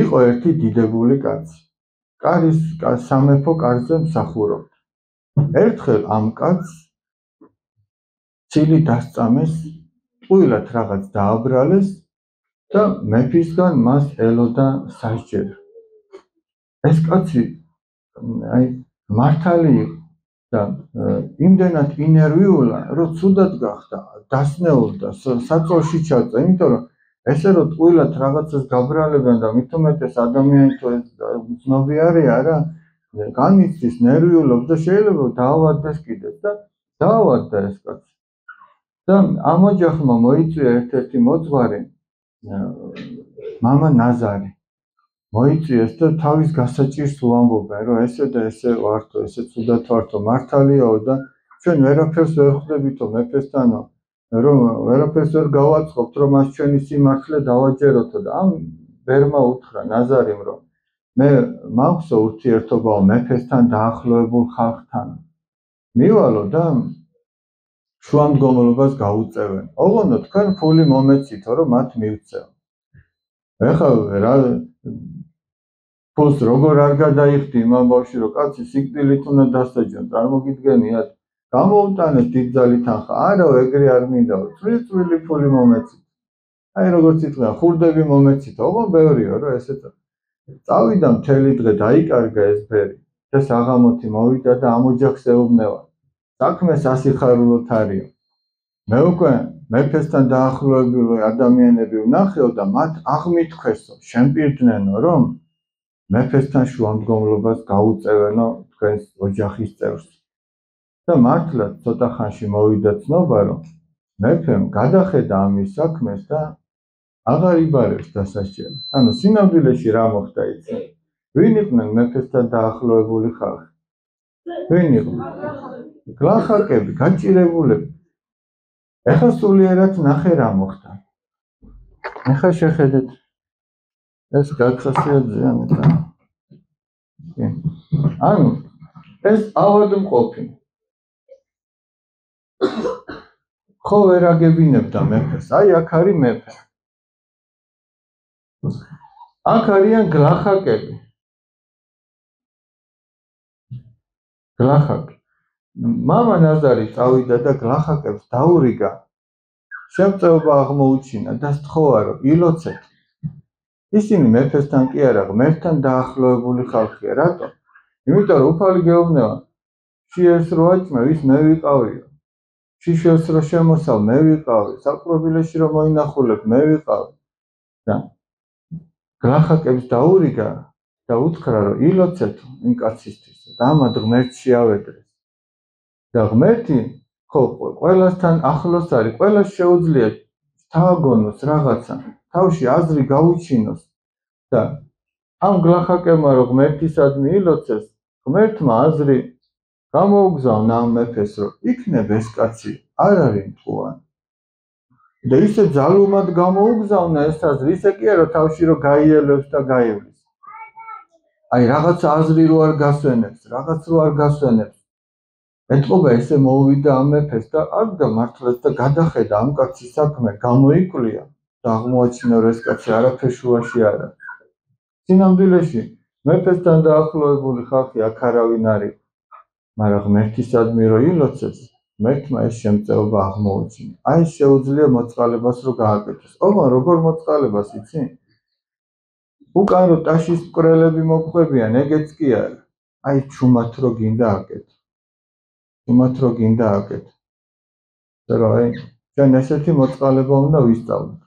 იყო ერთი დიდებული კაცი. კარის სამეფო კარზე მსახურობდა. ერთხელ ამ კაცს ცილი დასწამეს, ტყუილად რაღაც დააბრალეს და მეფისგან მას ელოდა სასჯელი. ეს კაცი მართალი იყო და იმდენად ინერვიულა, რომ ცუდად გახდა, დასნეულდა, საწოლში ჩაწვა, იმიტომ რომ ესე რომ ტყუილად რაღაცას გაბრალებენ და მით უმეტეს ადამიანი თუ უცნობი არის არა, განიცდის, ნერვიულობს და შეიძლება დაავადდეს კიდეც და დაავადდა ეს კაცი. და ამ ოჯახმა მოიწვია ერთ-ერთი მოძღვარი, მამა ნაზარი. მოიწვიეს და თავის გასაჭირს უამბობენ, რომ ესე და ესე ვართო, ესე ცუდად ვართო, მართალიაო და ჩვენ ვერაფერს ვერ ხვდებითო მეფესთანო, რომ ვერაფერს ვერ გავაწყობთ, რომ მას ჩვენი სიმართლე დავაჯეროთო და ამ ბერმა უთხრა ნაზარიმ, რომ მე მაქვს ურთიერთობა მეფესთან დაახლოებულ ხალხთან. მივალო და შუამდგომლობას გაუწევენ. ოღონდ თქვენ ფული მომეცითო, რომ მათ მივწევ. ეხლა რა ფულს როგორ არ გადაიხდი იმ ამბავში, რომ კაცი სიკვდილით უნდა დასაჯონ, წარმოგიდგენიათ, გამოუტანეს დიდძალი თანხა, არა ეგრე არ მინდა, წვრილი ფული მომეცით. აი როგორც იტყვიან, ხურდები მომეცით, ოღონდ ბევრიო, რომ ესეც წავიდა მთელი დღე, დაიკარგა ეს ბერი და საღამოთი მოვიდა და ამ ოჯახს ეუბნება. საქმე სასიხარულოდ არისო. მე უკვე მეფესთან დაახლოებული ადამიანები ვნახეო და მათ აღმითქვესო, შემპირდნენო, რომ მეფესთან შუამდგომლობას გაუწევენო თქვენს ოჯახის წევრს. და მართლაც ცოტა ხანში მოვიდა ცნობა, რომ მეფემ გადახედა ამის საქმეს და აღარ იბარებს დასასჯელად. ანუ სინამდვილეში რა მოხდა იცი? ვინ იყვნენ მეფესთან დაახლოებული ხალხი? ვინ იყვნენ? გლახაკები, გაჭირებულები. ეხლა სულიერად ნახე რა მოხდა. ეხლა შეხედეთ ეს გაგხასიათზიანი და ანუ ეს ავადმყოფი ხო ვერ აგებინებდა მეფეს. აი აქ არის მეფე. აქ არიან გლახაკები. გლახაკი. მამა ნაზარი წავიდა და გლახაკებს დაურიგა. შემწეობა აღმოუჩინა და სთხოვა, რომ ილოცეთ. ისინი მეფესთან კი არა, ღმერთთან დაახლოებული ხალხია. რატო? იმიტომ რომ უფალი გეუბნება, შიეს რო აჭმევ, ის მე ვიყავიო. შიშველს რო შემოსავ, მე ვიყავი. საპყრობილეში რო მოინახულებ, მე ვიყავი. და გლახაკებს დაურიგა და უთხრა, რომ ილოცეთ იმ კაცისთვის და ამად ღმერთში ავედრეს. და ღმერთი ხო ყველასთან ახლოს არის, ყველას შეუძლია თააგონოს რაღაცა, თავში აზრი გაუჩინოს და ამ გლახაკებმა რომ ღმერთისადმი ილოცეს, ღმერთმა აზრი გამოუგზავნა ამ მეფეს, რომ იქნებ ეს კაცი არ არის მტყუარი. და ისე ძალუმად გამოუგზავნა ეს აზრი, ისე კი არა თავში რომ გაიელებს და გაივლის. აი რაღაცა აზრი რო არ გასვენებს, რაღაც რო არ გასვენებს. ეთყობა ესე მოვიდა ამ მეფეს და აღდა მართლაც და გადახედა ამ კაცის საქმე, გამოიკვლია და აღმოაჩინა რომ ეს კაცი არაფერ შუაში არ არის. სინამდვილეში მეფესთან დაახლოებული ხალხი აქ არავინ არ იყო, მაგრამ ღმერთისადმი რო ილოცეს, ღმერთმა ეს შემწეობა აღმოუჩინა. აი შეუძლია მოწყალებას რო გააკეთოს. ოღონდ როგორ მოწყალებას იცი? უკან რო ტაშის მკვლელები მოგხვებიან, ეგეც კი არა. აი ჩუმად რო გინდა აკეთო. ჩუმად რო გინდა აკეთო. და რა აი ჩვენ ესეთი მოწყალება უნდა ვისწავლოთ.